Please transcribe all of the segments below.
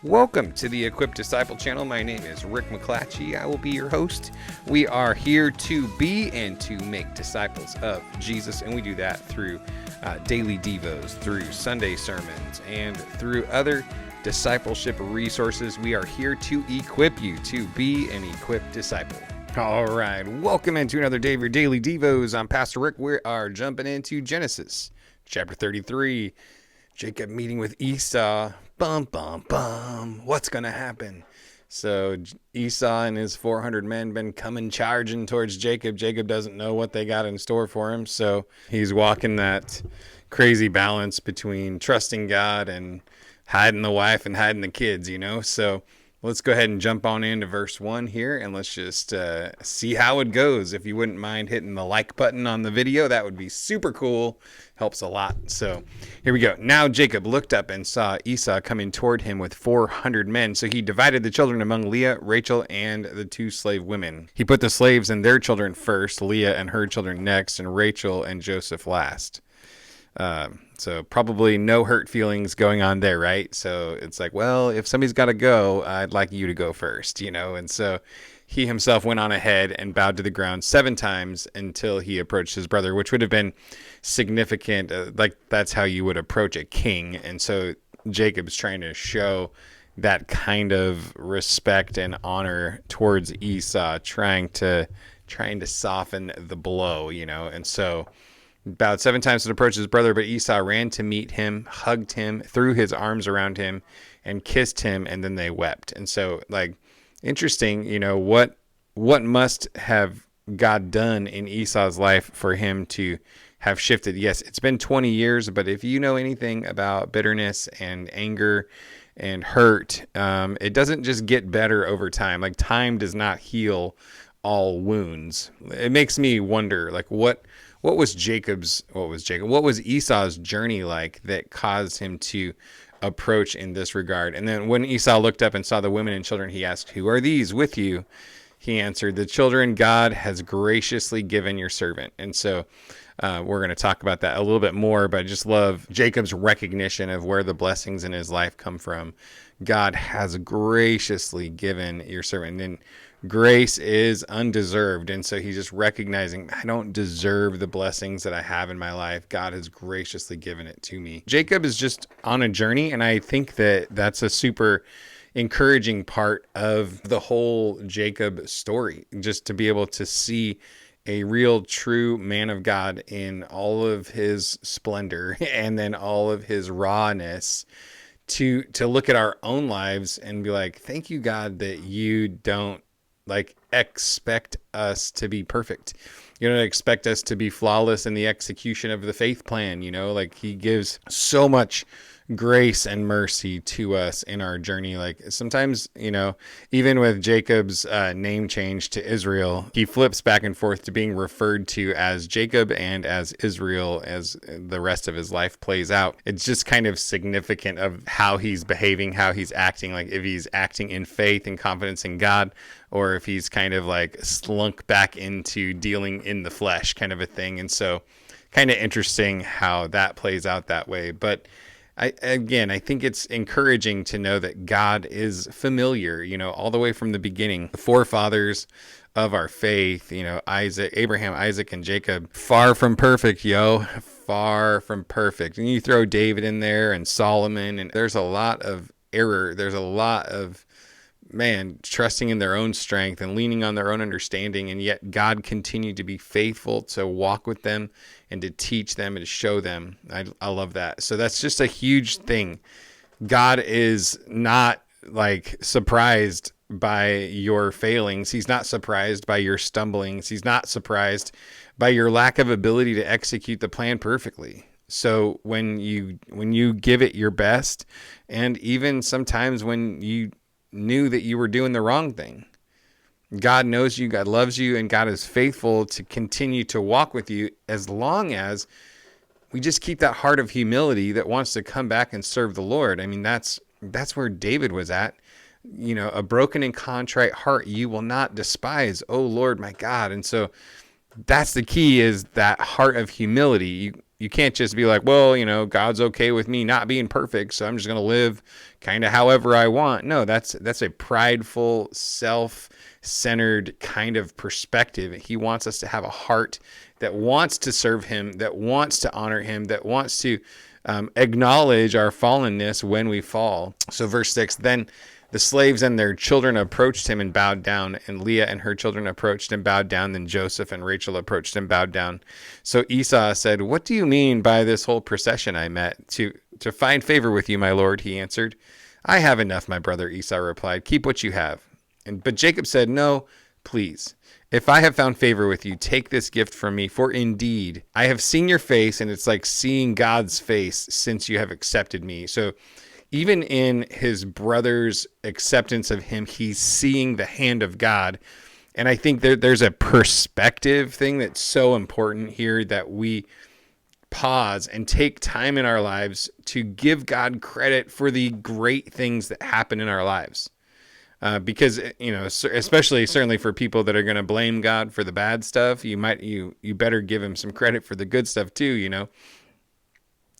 Welcome to the Equipped Disciple channel. My name is Rick McClatchy. I will be your host. We are here to be and to make disciples of Jesus, and we do that through daily devos, through Sunday sermons, and through other discipleship resources. We are here to equip you to be an equipped disciple. All right, welcome into another day of your daily devos. I'm Pastor Rick. We are jumping into Genesis chapter 33. Jacob meeting with Esau. Bum, bum, bum. What's going to happen? So Esau and his 400 men been coming charging towards Jacob. Jacob doesn't know what they got in store for him. So he's walking that crazy balance between trusting God and hiding the wife and hiding the kids, So let's go ahead and jump on into verse 1 here, and let's just see how it goes. If you wouldn't mind hitting the like button on the video, that would be super cool. Helps a lot. So here we go. Now Jacob looked up and saw Esau coming toward him with 400 men. So he divided the children among Leah, Rachel, and the two slave women. He put the slaves and their children first, Leah and her children next, and Rachel and Joseph last. So probably no hurt feelings going on there, right? So it's like, well, if somebody's got to go, I'd like you to go first, And so he himself went on ahead and bowed to the ground 7 times until he approached his brother, which would have been significant. Like that's how you would approach a king. And so Jacob's trying to show that kind of respect and honor towards Esau, trying to soften the blow, And so bowed 7 times to approach his brother, but Esau ran to meet him, hugged him, threw his arms around him, and kissed him, and then they wept. And so, interesting, what must have God done in Esau's life for him to have shifted? Yes, it's been 20 years, but if you know anything about bitterness and anger and hurt, it doesn't just get better over time. Like, time does not heal all wounds. It makes me wonder, what was Esau's journey like that caused him to approach in this regard? And then when Esau looked up and saw the women and children, he asked, "Who are these with you?" He answered, "The children God has graciously given your servant." And so we're going to talk about that a little bit more, but I just love Jacob's recognition of where the blessings in his life come from. God has graciously given your servant. And grace is undeserved. And so he's just recognizing, I don't deserve the blessings that I have in my life. God has graciously given it to me. Jacob is just on a journey. And I think that that's a super encouraging part of the whole Jacob story, just to be able to see a real true man of God in all of his splendor and then all of his rawness, to look at our own lives and be like, thank you, God, that you don't expect us to be perfect. You don't expect us to be flawless in the execution of the faith plan. He gives so much grace and mercy to us in our journey. Sometimes, even with Jacob's name change to Israel, he flips back and forth to being referred to as Jacob and as Israel as the rest of his life plays out. It's just kind of significant of how he's behaving, how he's acting, if he's acting in faith and confidence in God, or if he's kind of slunk back into dealing in the flesh kind of a thing. And so kind of interesting how that plays out that way. But I think it's encouraging to know that God is familiar, all the way from the beginning. The forefathers of our faith, Abraham, Isaac, and Jacob, far from perfect, far from perfect. And you throw David in there and Solomon, and there's a lot of error. There's a lot of trusting in their own strength and leaning on their own understanding. And yet God continued to be faithful to walk with them and to teach them and to show them. I love that. So that's just a huge thing. God is not surprised by your failings. He's not surprised by your stumblings. He's not surprised by your lack of ability to execute the plan perfectly. So when you give it your best, and even sometimes when you knew that you were doing the wrong thing, God knows you, God loves you, and God is faithful to continue to walk with you as long as we just keep that heart of humility that wants to come back and serve the Lord. I mean, that's where David was at. A broken and contrite heart you will not despise, oh Lord, my God. And so that's the key, is that heart of humility. You can't just be like, well, God's okay with me not being perfect, so I'm just going to live kind of however I want. No, that's a prideful, self-centered kind of perspective. He wants us to have a heart that wants to serve him, that wants to honor him, that wants to acknowledge our fallenness when we fall. So verse 6, then the slaves and their children approached him and bowed down, and Leah and her children approached and bowed down. Then Joseph and Rachel approached and bowed down. So Esau said, what do you mean by this whole procession I met? To find favor with you, my lord, he answered. I have enough, my brother, Esau replied. Keep what you have. But Jacob said, no, please. If I have found favor with you, take this gift from me, for indeed I have seen your face, and it's like seeing God's face since you have accepted me. So even in his brother's acceptance of him, he's seeing the hand of God. And I think there's a perspective thing that's so important here, that we pause and take time in our lives to give God credit for the great things that happen in our lives. Because, especially certainly for people that are going to blame God for the bad stuff, you better give him some credit for the good stuff too,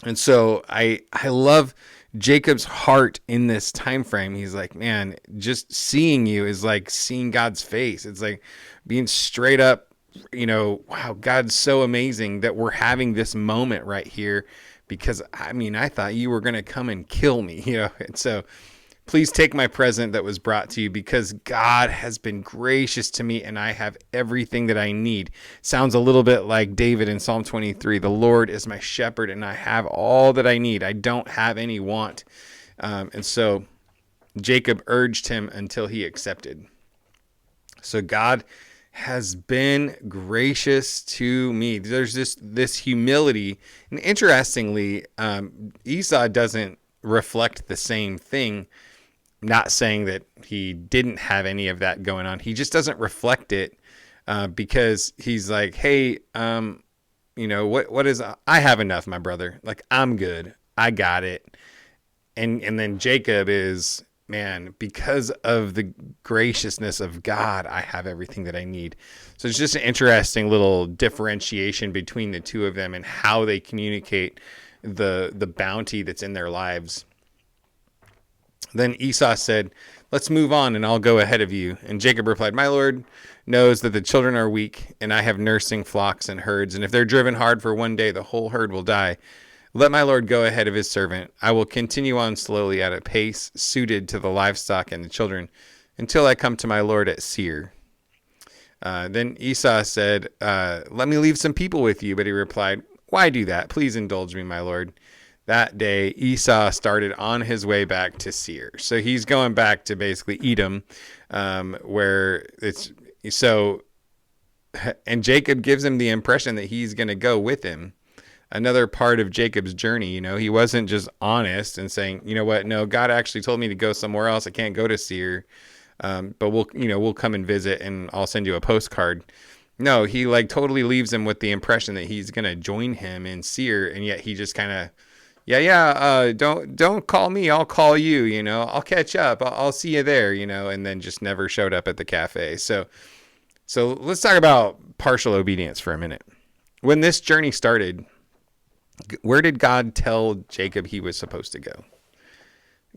And so I love Jacob's heart in this time frame. He's like, man, just seeing you is like seeing God's face. It's like being straight up, wow, God's so amazing that we're having this moment right here, because I thought you were going to come and kill me, And so please take my present that was brought to you, because God has been gracious to me and I have everything that I need. Sounds a little bit like David in Psalm 23. The Lord is my shepherd and I have all that I need. I don't have any want. And so Jacob urged him until he accepted. So God has been gracious to me. There's this humility. And interestingly, Esau doesn't reflect the same thing. Not saying that he didn't have any of that going on. He just doesn't reflect it because he's like, hey, what is, I have enough, my brother. Like, I'm good. I got it. And then Jacob is, man, because of the graciousness of God, I have everything that I need. So it's just an interesting little differentiation between the two of them and how they communicate the bounty that's in their lives. Then Esau said, let's move on and I'll go ahead of you. And Jacob replied, my lord knows that the children are weak and I have nursing flocks and herds. And if they're driven hard for one day, the whole herd will die. Let my lord go ahead of his servant. I will continue on slowly at a pace suited to the livestock and the children until I come to my lord at Seir. Then Esau said, let me leave some people with you. But he replied, why do that? Please indulge me, my lord. That day, Esau started on his way back to Seir. So he's going back to basically Edom, where it's so. And Jacob gives him the impression that he's going to go with him. Another part of Jacob's journey, he wasn't just honest and saying, you know what, no, God actually told me to go somewhere else. I can't go to Seir, but we'll come and visit and I'll send you a postcard. No, he totally leaves him with the impression that he's going to join him in Seir, and yet he just kind of. Don't call me. I'll call you, I'll catch up. I'll see you there, and then just never showed up at the cafe. So let's talk about partial obedience for a minute. When this journey started, where did God tell Jacob he was supposed to go?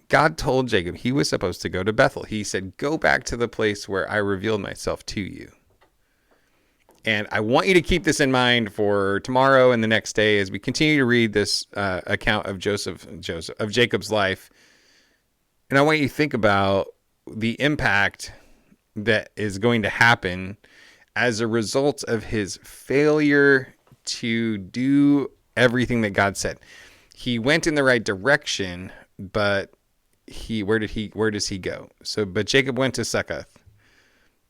God told Jacob he was supposed to go to Bethel. He said, go back to the place where I revealed myself to you. And I want you to keep this in mind for tomorrow and the next day as we continue to read this account of Jacob's life. And I want you to think about the impact that is going to happen as a result of his failure to do everything that God said. He went in the right direction, but where does he go? But Jacob went to Succoth.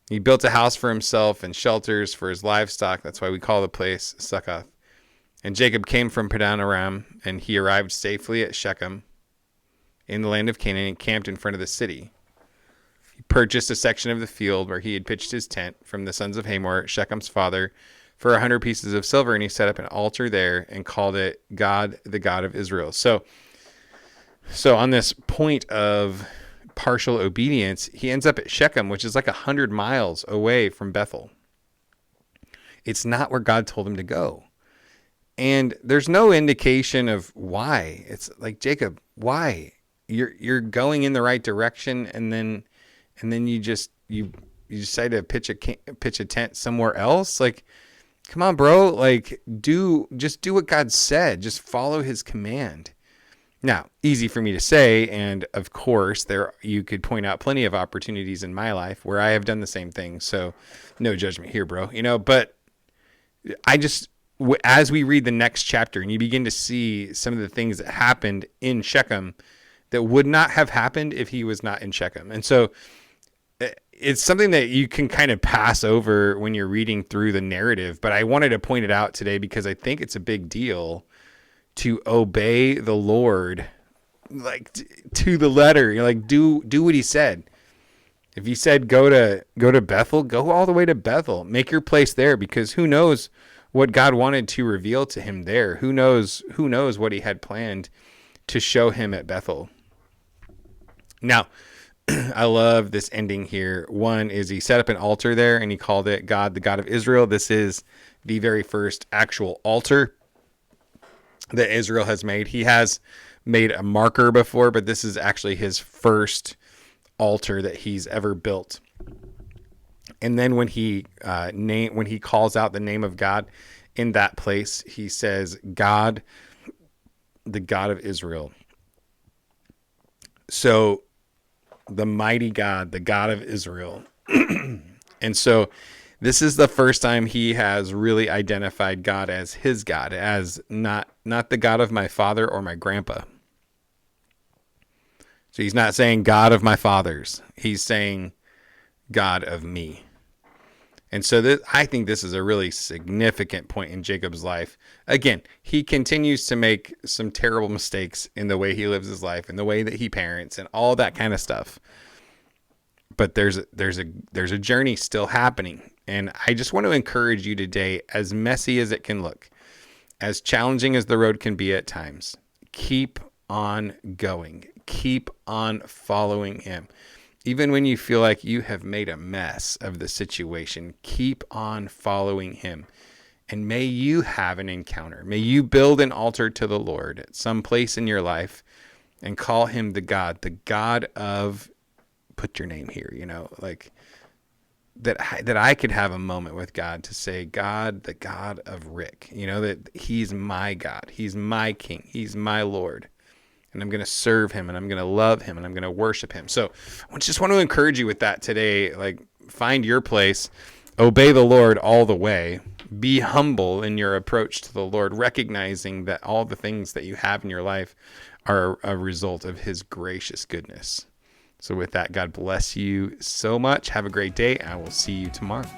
He built a house for himself and shelters for his livestock. That's why we call the place Succoth. And Jacob came from Padan Aram, and he arrived safely at Shechem in the land of Canaan and camped in front of the city. He purchased a section of the field where he had pitched his tent from the sons of Hamor, Shechem's father, for 100 pieces of silver, and he set up an altar there and called it God, the God of Israel. So on this point of partial obedience, he ends up at Shechem, which is 100 miles away from Bethel. It's not where God told him to go. And there's no indication of why. It's like, Jacob, why? you're going in the right direction, and then you decide to pitch a tent somewhere else. Like, come on, bro. Like, just do what God said. Just follow his command. Now, easy for me to say, and of course, you could point out plenty of opportunities in my life where I have done the same thing. So, no judgment here, bro. But as we read the next chapter and you begin to see some of the things that happened in Shechem that would not have happened if he was not in Shechem. And so it's something that you can kind of pass over when you're reading through the narrative, but I wanted to point it out today because I think it's a big deal to obey the Lord, like to the letter. You're like, do what he said. If he said go to Bethel, go all the way to Bethel. Make your place there, because who knows what God wanted to reveal to him there. Who knows what he had planned to show him at Bethel. Now, I love this ending here. One is he set up an altar there and he called it God, the God of Israel. This is the very first actual altar that Israel has made. He has made a marker before, but this is actually his first altar that he's ever built. And then when he calls out the name of God in that place, he says, God, the God of Israel. So the mighty God, the God of Israel. And so this is the first time he has really identified God as his God, as not the God of my father or my grandpa. So he's not saying God of my fathers. He's saying God of me. And so I think this is a really significant point in Jacob's life. Again, he continues to make some terrible mistakes in the way he lives his life and the way that he parents and all that kind of stuff. But there's a journey still happening. And I just want to encourage you today, as messy as it can look, as challenging as the road can be at times, keep on going. Keep on following him. Even when you feel like you have made a mess of the situation, keep on following him. And may you have an encounter. May you build an altar to the Lord at some place in your life and call him the God of, put your name here, like that I could have a moment with God to say, God, the God of Rick, that he's my God. He's my King. He's my Lord. And I'm going to serve him, and I'm going to love him, and I'm going to worship him. So I just want to encourage you with that today. Like, find your place, obey the Lord all the way, be humble in your approach to the Lord, recognizing that all the things that you have in your life are a result of his gracious goodness. So with that, God bless you so much. Have a great day. I will see you tomorrow.